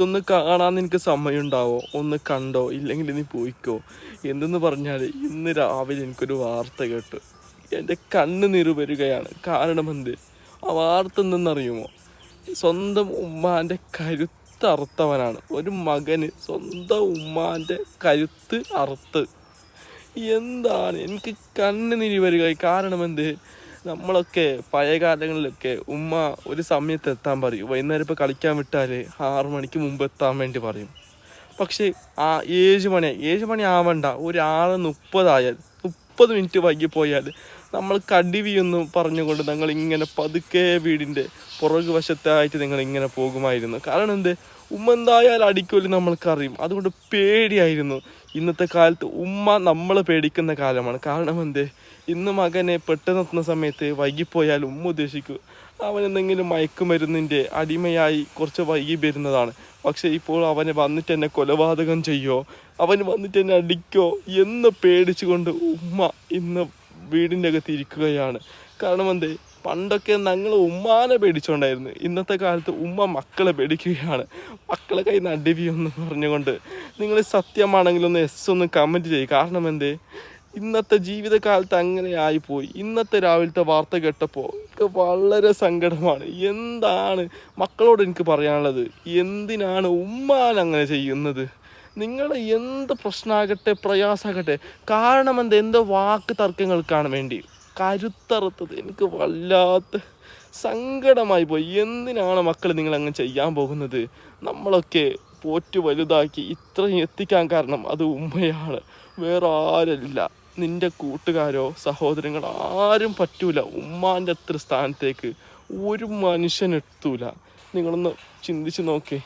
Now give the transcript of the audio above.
ഇതൊന്ന് കാണാൻ നിനക്ക് സമയമുണ്ടാവോ? ഒന്ന് കണ്ടോ? ഇല്ലെങ്കിൽ നീ പോയിക്കോ. എന്തെന്ന് പറഞ്ഞാൽ ഇന്ന് രാവിലെ എനിക്കൊരു വാർത്ത കേട്ടു. എൻ്റെ കണ്ണ് നിറുവരുകയാണ്. കാരണം എന്ത്? ആ വാർത്ത എന്തെന്നറിയുമോ? സ്വന്തം ഉമ്മാൻ്റെ കരുത്തറുത്തവനാണ് ഒരു മകന്. സ്വന്തം ഉമ്മാൻ്റെ കരുത്ത് അറുത്ത്. എന്താണ് എനിക്ക് കണ്ണ് നിരി വരിക? കാരണം എന്ത്? നമ്മളൊക്കെ പഴയ കാലങ്ങളിലൊക്കെ ഉമ്മ ഒരു സമയത്ത് എത്താൻ പറയും. വൈകുന്നേരം ഇപ്പോൾ കളിക്കാൻ വിട്ടാൽ 6 മണിക്ക് മുമ്പ് എത്താൻ വേണ്ടി പറയും. പക്ഷേ ആ 7 മണി ആവണ്ട, ഒരു 6:30 30 മിനിറ്റ് വൈകിപ്പോയാൽ നമ്മൾ കടിവിയൊന്ന് പറഞ്ഞുകൊണ്ട് ഞങ്ങൾ ഇങ്ങനെ പതുക്കെ വീടിൻ്റെ പുറകു വശത്തായിട്ട് നിങ്ങൾ ഇങ്ങനെ പോകുമായിരുന്നു. കാരണം എന്ത്? ഉമ്മ എന്തായാലും അടിക്കുമല്ലോ നമ്മൾക്കറിയും. അതുകൊണ്ട് പേടിയായിരുന്നു. ഇന്നത്തെ കാലത്ത് ഉമ്മ നമ്മളെ പേടിക്കുന്ന കാലമാണ്. കാരണം എന്ത്? ഇന്ന് മകനെ പെട്ടെന്നെത്തുന്ന സമയത്ത് വൈകിപ്പോയാൽ ഉമ്മ ഉദ്ദേശിക്കും അവൻ എന്തെങ്കിലും മയക്കുമരുന്നിൻ്റെ അടിമയായി കുറച്ച് വൈകി വരുന്നതാണ്. പക്ഷേ ഇപ്പോൾ അവനെ വന്നിട്ട് എന്നെ കൊലപാതകം ചെയ്യോ, അവന് വന്നിട്ട് എന്നെ അടിക്കോ എന്ന് പേടിച്ചുകൊണ്ട് ഉമ്മ ഇന്ന് വീടിൻ്റെ അകത്ത് ഇരിക്കുകയാണ്. കാരണം എന്ത്? പണ്ടൊക്കെ ഞങ്ങൾ ഉമ്മാനെ പേടിച്ചുകൊണ്ടായിരുന്നു. ഇന്നത്തെ കാലത്ത് ഉമ്മ മക്കളെ പേടിക്കുകയാണ്. മക്കളെ കയ്യിൽ നിന്ന് അടിവിയൊന്ന് പറഞ്ഞുകൊണ്ട് നിങ്ങൾ സത്യമാണെങ്കിലൊന്ന് ഒന്ന് കമൻറ്റ് ചെയ്യും. കാരണം എന്ത്? ഇന്നത്തെ ജീവിതകാലത്ത് അങ്ങനെ ആയിപ്പോയി. ഇന്നത്തെ രാവിലത്തെ വാർത്ത കേട്ടപ്പോൾ എനിക്ക് വളരെ സങ്കടമാണ്. എന്താണ് മക്കളോട് എനിക്ക് പറയാനുള്ളത്? എന്തിനാണ് ഉമ്മാൻ അങ്ങനെ ചെയ്യുന്നത്? നിങ്ങൾ എന്ത് പ്രശ്നമാകട്ടെ പ്രയാസമാകട്ടെ, കാരണം എന്ത് വാക്ക് തർക്കങ്ങൾക്കാണ് വേണ്ടി കരുത്തറുത്തത് എനിക്ക് വല്ലാത്ത സങ്കടമായി പോയി. എന്തിനാണ് മക്കൾ നിങ്ങൾ അങ്ങനെ ചെയ്യാൻ പോകുന്നത്? നമ്മളൊക്കെ പോറ്റ് വലുതാക്കി ഇത്രയും എത്തിക്കാൻ കാരണം അത് ഉമ്മയാണ്, വേറെ ആരല്ല. നിൻ്റെ കൂട്ടുകാരോ സഹോദരങ്ങൾ ആരും പറ്റൂല. ഉമ്മാൻ്റെ അത്ര സ്ഥാനത്തേക്ക് ഒരു മനുഷ്യനെത്തൂല. നിങ്ങളൊന്ന് ചിന്തിച്ച് നോക്കേ.